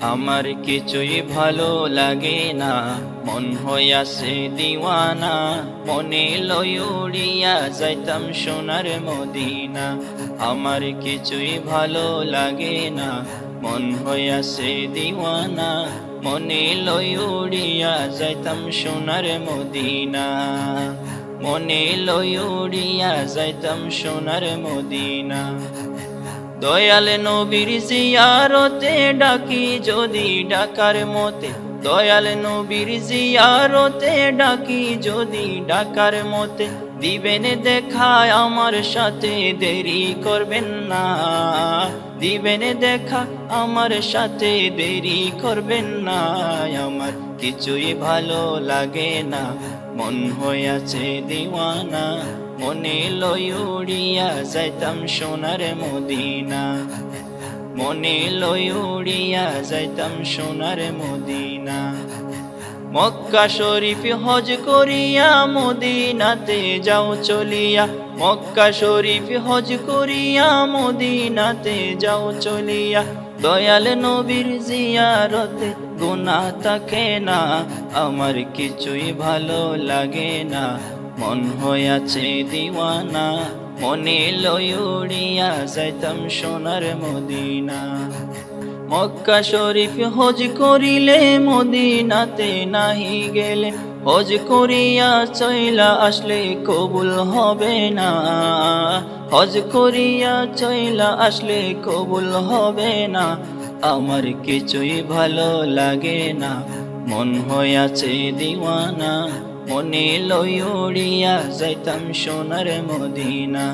আমার কিছুই ভালো লাগে না, মন হইয়াছে দিওয়ানা। মনে লই উড়িয়া যাইতাম সোনার মদিনা। আমার কিছুই ভালো লাগে না, মন হইয়াছে দিওয়ানা। মনে লই উড়িয়া যাইতাম সোনার মদিনা। মনে লই উড়িয়া যাইতাম সোনার মদিনা। দয়াল নবীর জিয়ারতে ডাকি যদি ডাকার মতে, দয়াল নবীর জিয়ারতে ডাকি যদি ডাকার মতে, দিবেন দেখা আমার সাথে দেরি করবেন না। দিবেন দেখা আমার সাথে দেরি করবেন না। আমার কিছুই ভালো লাগে না, মন হইয়াছে দিওয়ানা। মনে লই উড়িয়া যাইতাম সোনার মদিনা। মনে লই উড়িয়া যাইতাম সোনার মদিনা। মক্কা শরীফ হজ করিয়া মদিনাতে যাও চলিয়া। মক্কা শরীফ হজ করিয়া মদিনাতে যাও চলিয়া। দয়াল নবীর জিয়ারতে গুনাহ থাকে না। আমার কিছুই ভালো লাগে না, মন হইয়াছে দিওয়ানা। মনে লই উড়িয়া যাইতাম সোনার মদিনা। মক্কা শরীফ হজ করিলে মদিনাতে নাহি গেলে, হজ করিয়া চইলা আসলে কবুল হবে না। হজ করিয়া চইলা আসলে কবুল হবে না। আমার কিছুই ভালো লাগে না, মন হইয়াছে দিওয়ানা। মনে লই উড়িয়া যাইতাম সোনার মদিনা।